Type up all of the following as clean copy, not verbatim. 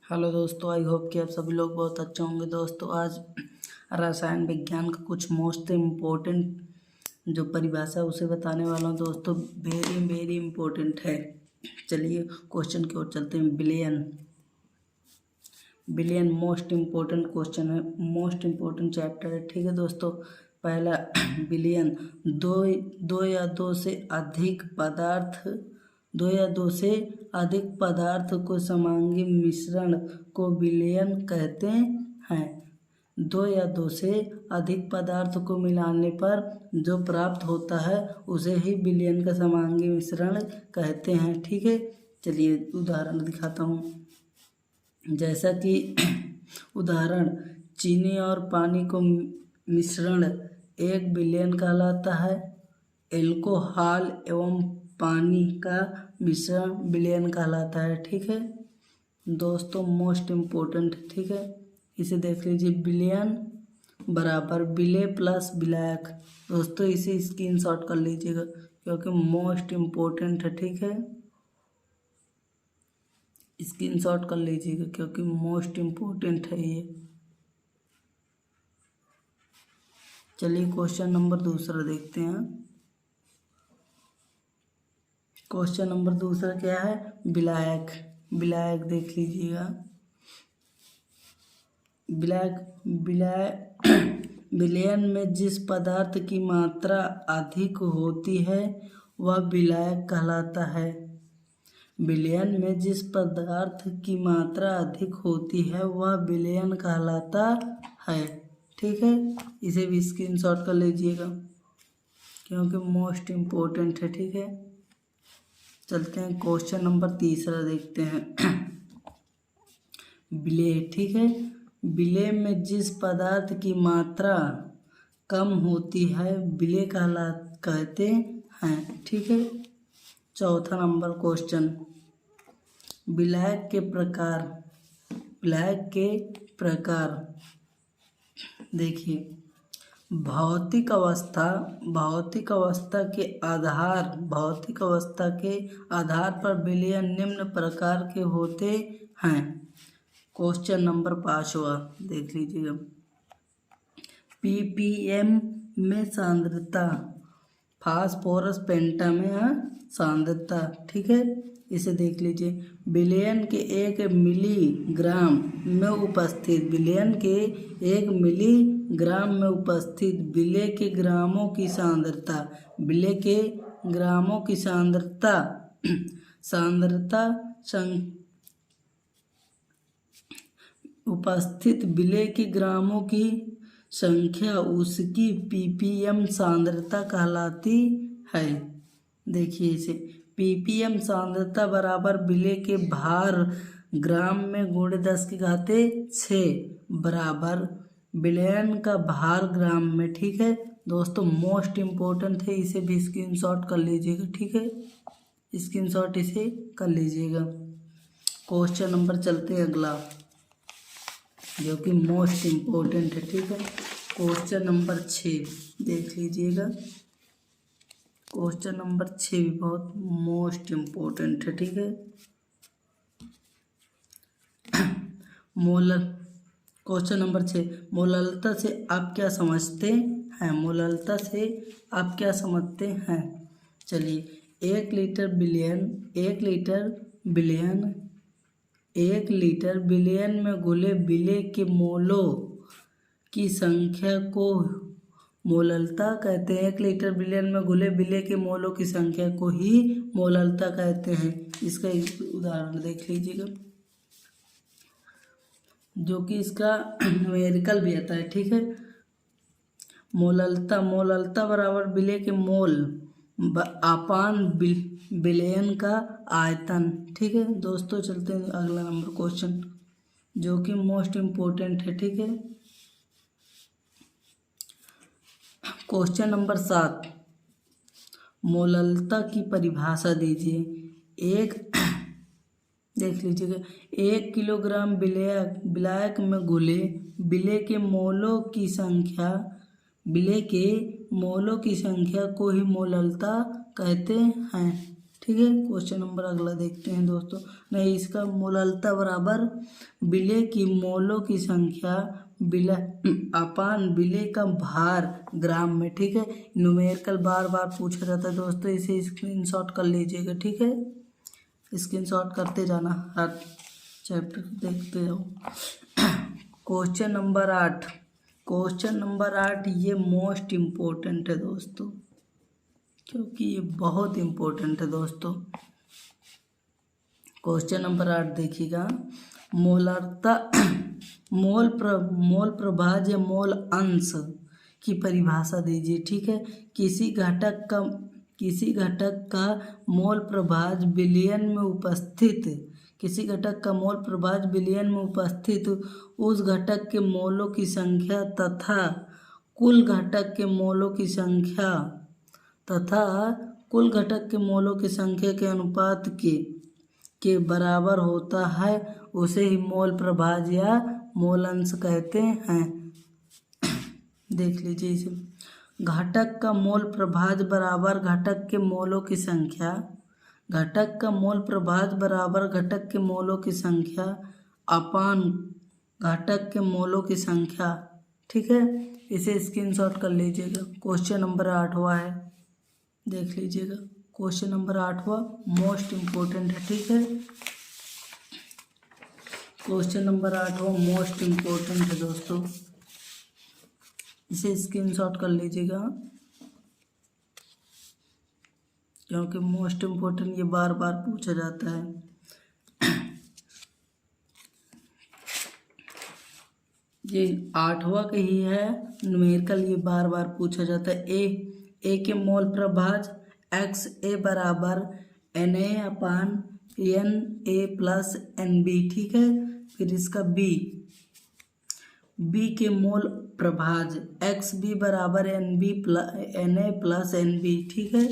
Hello दोस्तों, I hope कि आप सभी लोग बहुत अच्छे होंगे। दोस्तों आज रसायन विज्ञान का कुछ मोस्ट इम्पोर्टेंट जो परिभाषा है उसे बताने वाला हूँ। दोस्तों वेरी वेरी इम्पोर्टेंट है। चलिए क्वेश्चन की ओर चलते हैं। बिलियन मोस्ट इम्पोर्टेंट क्वेश्चन है, मोस्ट इम्पोर्टेंट चैप्टर है। ठीक है दोस्तों, पहला बिलियन दो या दो से अधिक पदार्थ को समांगी मिश्रण को बिलियन कहते हैं। दो या दो से अधिक पदार्थ को मिलाने पर जो प्राप्त होता है उसे ही बिलियन का समांगी मिश्रण कहते हैं। ठीक है, चलिए उदाहरण दिखाता हूँ। जैसा कि उदाहरण, चीनी और पानी को मिश्रण 1 बिलियन कहलाता है। एल्कोहल एवं पानी का मिश्रण बिलियन कहलाता है। ठीक है दोस्तों, मोस्ट इम्पोर्टेंट। ठीक है, इसे देख लीजिए। बिलियन बराबर बिले प्लस बिलायक। दोस्तों इसे स्क्रीनशॉट कर लीजिएगा क्योंकि मोस्ट इम्पोर्टेंट है। ठीक है, स्क्रीनशॉट कर लीजिएगा क्योंकि मोस्ट इम्पोर्टेंट है ये। चलिए क्वेश्चन नंबर दूसरा देखते हैं। क्वेश्चन नंबर दूसरा क्या है? बिलायक देख लीजिएगा। बिलियन में जिस पदार्थ की मात्रा अधिक होती है वह बिलायक कहलाता है। बिलियन में जिस पदार्थ की मात्रा अधिक होती है वह बिलियन कहलाता है। ठीक है, इसे भी स्क्रीनशॉट कर लीजिएगा क्योंकि मोस्ट इम्पोर्टेंट है। ठीक है, चलते हैं क्वेश्चन नंबर तीसरा देखते हैं। बिले। ठीक है, बिले में जिस पदार्थ की मात्रा कम होती है बिले कहते हैं। ठीक है, चौथा नंबर क्वेश्चन। बिलायक के प्रकार देखिए। भौतिक अवस्था के आधार पर बिलियन निम्न प्रकार के होते हैं। क्वेश्चन नंबर 5वां देख लीजिएगा। ppm में सांद्रता, फास्फोरस पेंटा में सांद्रता। ठीक है, इसे देख लीजिए। बिलियन के 1 मिलीग्राम में उपस्थित बिले के ग्रामों की सांद्रता उपस्थित बिले के ग्रामों की संख्या उसकी ppm सांद्रता कहलाती है। देखिए इसे, ppm सांद्रता बराबर बिले के भार ग्राम में गुणे 10⁻6 बराबर बिलियन का भार ग्राम में। ठीक है दोस्तों, मोस्ट इम्पोर्टेंट है, इसे भी स्क्रीनशॉट कर लीजिएगा। ठीक है, स्क्रीनशॉट इसे कर लीजिएगा। क्वेश्चन नंबर चलते हैं अगला जो कि मोस्ट इम्पोर्टेंट है। ठीक है, क्वेश्चन नंबर 6 देख लीजिएगा। क्वेश्चन नंबर 6 भी बहुत मोस्ट इम्पोर्टेंट है। ठीक है, क्वेश्चन नंबर 6, मोललता से आप क्या समझते हैं? चलिए, 1 लीटर बिलियन में घुले बिले के मोलों की संख्या को मोललता कहते हैं। 1 लीटर बिलियन में घुले बिले के मोलों की संख्या को ही मोललता कहते हैं। इसका एक उदाहरण देख लीजिएगा जो कि इसका न्यूमेरिकल भी आता है। ठीक है, मोललता बराबर बिले के मोल अपान बिलियन का आयतन। ठीक है दोस्तों, चलते हैं अगला नंबर क्वेश्चन जो कि मोस्ट इम्पोर्टेंट है। ठीक है, क्वेश्चन नंबर 7, मोललता की परिभाषा दीजिए। देख लीजिएगा। 1 किलोग्राम बिलायक में घुले बिले के मोलों की संख्या को ही मोललता कहते हैं। ठीक है। क्वेश्चन नंबर अगला देखते हैं दोस्तों। नहीं, इसका मोललता बराबर विलेय की मोलों की संख्या अपान विलेय का भार ग्राम में। ठीक है, न्यूमेरिकल बार बार पूछा जाता है दोस्तों, इसे स्क्रीनशॉट कर लीजिएगा। ठीक है, स्क्रीनशॉट करते जाना, हर चैप्टर देखते जाओ। क्वेश्चन नंबर 8, क्वेश्चन नंबर 8 ये मोस्ट इम्पोर्टेंट है दोस्तों, क्योंकि ये बहुत इम्पोर्टेंट है दोस्तों। क्वेश्चन नंबर 8 देखिएगा। मोलरता मोल प्रभाज या मोल अंश की परिभाषा दीजिए। ठीक है, किसी घटक का मोल प्रभाज विलयन में उपस्थित, किसी घटक का मोल प्रभाज विलयन में उपस्थित उस घटक के मोलों की संख्या तथा कुल घटक के मोलों की संख्या के अनुपात के बराबर होता है, उसे ही मोल प्रभाज या मोल अंश कहते हैं। देख लीजिए इसे। घटक का मोल प्रभाज बराबर घटक के मोलों की संख्या, घटक का मोल प्रभाज बराबर घटक के मोलों की संख्या अपान घटक के मोलों की संख्या। ठीक है, इसे स्क्रीनशॉट कर लीजिएगा। क्वेश्चन नंबर 8वां है, देख लीजिएगा। क्वेश्चन नंबर 8वां मोस्ट इम्पोर्टेंट है। ठीक है, क्वेश्चन नंबर 8वां मोस्ट इम्पोर्टेंट है दोस्तों, इसे स्क्रीनशॉट कर लीजिएगा, क्योंकि मोस्ट इम्पोर्टेंट ये बार बार पूछा जाता है। ये 8वां का ही है, न्यूमेरिकल ये बार बार पूछा जाता है। ए के मोल प्रभाज एक्स ए बराबर NA अपान NA प्लस NB। ठीक है, फिर इसका बी के मोल प्रभाज XB बराबर NA प्लस NB। ठीक है,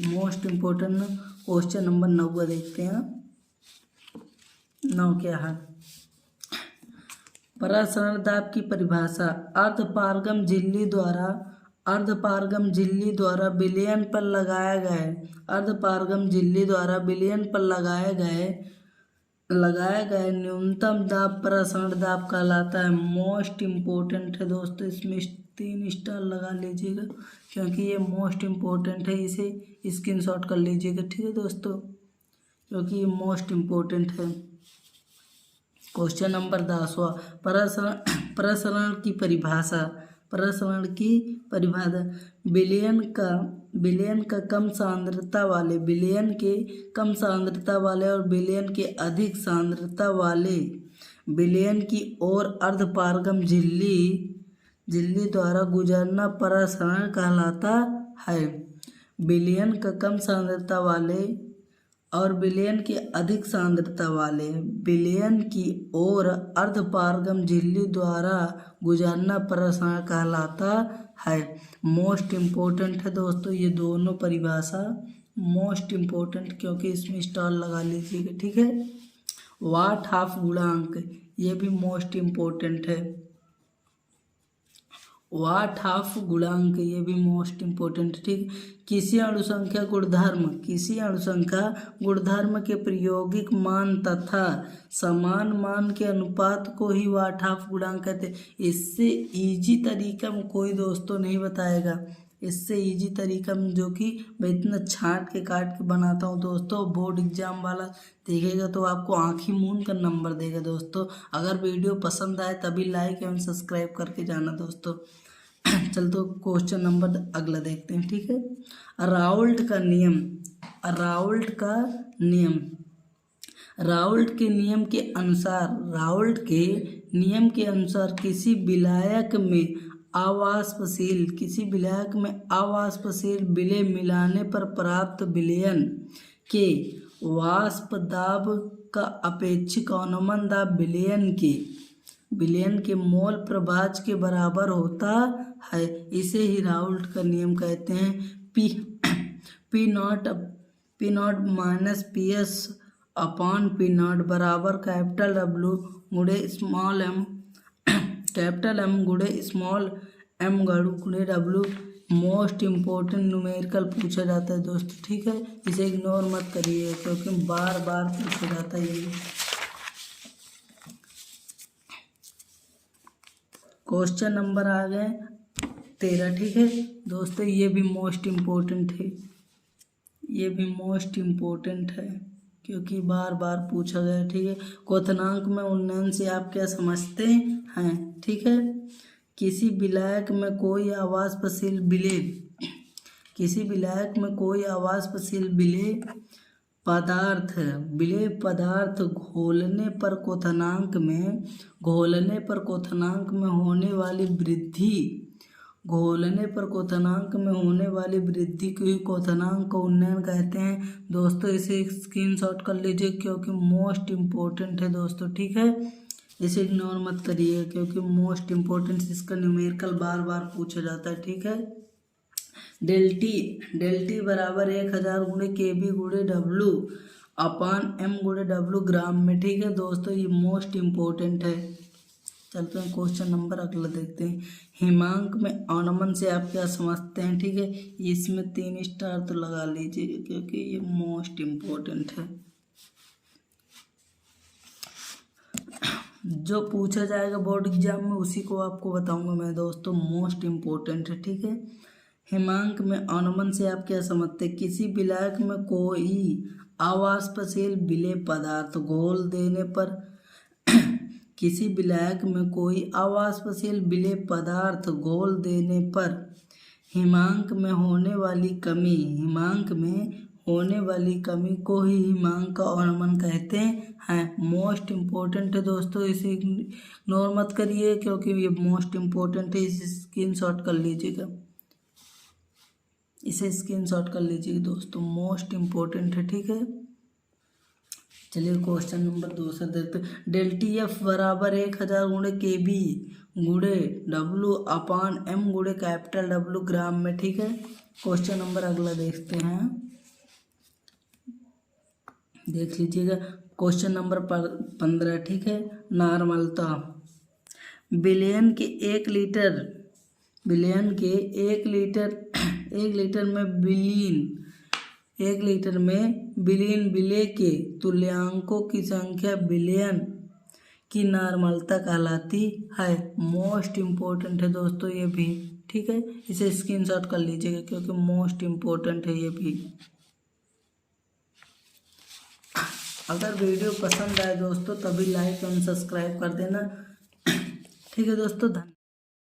मोस्ट इम्पोर्टेंट क्वेश्चन नंबर 9 देखते हैं। 9 क्या है? प्रसरण दाब की परिभाषा अर्धपारगम झिल्ली द्वारा विलयन पर लगाया गए अर्धपारगम झिल्ली द्वारा विलयन पर लगाए गए न्यूनतम दाब प्रसरण दाब कहलाता है। मोस्ट इम्पोर्टेंट है दोस्तों, इसमें 3 स्टार लगा लीजिएगा, क्योंकि ये मोस्ट इम्पोर्टेंट है, इसे स्क्रीनशॉट कर लीजिएगा। ठीक है दोस्तों, क्योंकि ये मोस्ट इम्पोर्टेंट है। क्वेश्चन नंबर 10वां प्रसरण की परिभाषा विलयन का कम सांद्रता वाले और विलयन के अधिक सांद्रता वाले विलयन की ओर अर्धपारगम झिल्ली द्वारा गुजरना प्रसरण कहलाता है। विलयन का कम सांद्रता वाले और विलयन की अधिक सांद्रता वाले विलयन की ओर अर्धपारगम झिल्ली द्वारा गुजरना प्रसरण कहलाता है। मोस्ट इम्पोर्टेंट है दोस्तों, ये दोनों परिभाषा मोस्ट इम्पोर्टेंट, क्योंकि इसमें स्टार लगा लीजिएगा। ठीक है, वाट हाफ गुणांक ये भी मोस्ट इम्पोर्टेंट है। वाट हाफ गुणांक ये भी मोस्ट इम्पोर्टेंट। ठीक, किसी अणुसंख्या गुणधर्म के प्रायोगिक मान तथा समान मान के अनुपात को ही वाट हाफ गुणांक कहते हैं। इससे इजी तरीका में कोई दोस्तों नहीं बताएगा, इससे इजी तरीका में जो कि मैं इतना छांट के काट के बनाता हूँ दोस्तों, बोर्ड एग्जाम वाला देखेगा तो आपको आँखी मूंद कर नंबर देगा दोस्तों। अगर वीडियो पसंद आए तभी लाइक एवं सब्सक्राइब करके जाना दोस्तों। चल तो क्वेश्चन नंबर अगला देखते हैं। ठीक है, राउल्ट के नियम के अनुसार किसी विलायक में अवाष्पशील विलेय मिलाने पर प्राप्त विलयन के वाष्प दाब का अपेक्षिक अनुमान दाब विलयन के मोल प्रभाज के बराबर होता है। इसे ही राउल्ट का नियम कहते हैं। P not minus PS upon P not बराबर कैपिटल W गुणे स्मॉल m, कैपिटल M गुणे स्मॉल m गुणे W मोस्ट इम्पोर्टेंट न्यूमेरिकल पूछा जाता है दोस्तों, ठीक है। इसे इग्नोर मत करिए क्योंकि बार बार पूछा जाता है ये। क्वेश्चन नंबर आ गए 13, ठीक है दोस्तों। ये भी मोस्ट इम्पोर्टेंट है, ये भी मोस्ट इम्पोर्टेंट है क्योंकि बार बार पूछा गया, ठीक है। क्वथनांक में उन्नयन से आप क्या समझते हैं, ठीक है। किसी विलायक में कोई आवासपशील विलेय, किसी विलायक में कोई आवासपशील विलेय पदार्थ घोलने पर क्वथनांक में होने वाली वृद्धि, घोलने पर क्वथनांक में होने वाली वृद्धि को ही क्वथनांक का उन्नयन कहते हैं दोस्तों। इसे स्क्रीनशॉट कर लीजिए क्योंकि मोस्ट इम्पोर्टेंट है दोस्तों, ठीक है। इसे इग्नोर मत करिए क्योंकि मोस्ट इम्पोर्टेंट, इसका न्यूमेरिकल बार बार पूछा जाता है, ठीक है। डेल्टी बराबर 1000 गुणे KB गुणे W अपान M गुणे W ग्राम में, ठीक है दोस्तों। ये मोस्ट इम्पोर्टेंट है। चलते हैं क्वेश्चन नंबर अगला देखते हैं। हिमांक में अवनमन से आप क्या समझते हैं, ठीक है। इसमें 3 स्टार तो लगा लीजिए क्योंकि ये मोस्ट इम्पोर्टेंट है। जो पूछा जाएगा बोर्ड एग्जाम में उसी को आपको बताऊंगा मैं दोस्तों, मोस्ट इम्पोर्टेंट है, ठीक है। हिमांक में अवनमन से आप क्या समझते हैं, किसी विलायक में कोई आवासपशील विलेय पदार्थ घोल देने पर किसी विलायक में कोई आवासपशील विलेय पदार्थ घोल देने पर हिमांक में होने वाली कमी को ही हिमांक का अवनमन कहते हैं। मोस्ट इम्पोर्टेंट है दोस्तों, इसे इग्नोर मत करिए क्योंकि ये मोस्ट इम्पोर्टेंट है। इसे स्क्रीनशॉट कर लीजिएगा, इसे स्क्रीनशॉट कर लीजिएगा दोस्तों, मोस्ट इम्पोर्टेंट है, ठीक है। चलिए क्वेश्चन नंबर 2 से देखते हैं। डेल्टी F बराबर 1000 गुणे KB गुणे W अपान M गुणे कैपिटल W ग्राम में, ठीक है। क्वेश्चन नंबर अगला देखते हैं, देख लीजिएगा। क्वेश्चन नंबर 15, ठीक है। नॉर्मलता विलयन के 1 लीटर में विलीन विलेय के तुल्यांकों की संख्या विलयन की नॉर्मलता कहलाती है। मोस्ट इम्पोर्टेंट है दोस्तों ये भी, ठीक है। इसे स्क्रीनशॉट कर लीजिएगा क्योंकि मोस्ट इम्पोर्टेंट है ये भी। अगर वीडियो पसंद आए दोस्तों तभी लाइक एंड सब्सक्राइब कर देना, ठीक है दोस्तों। धन्यवाद।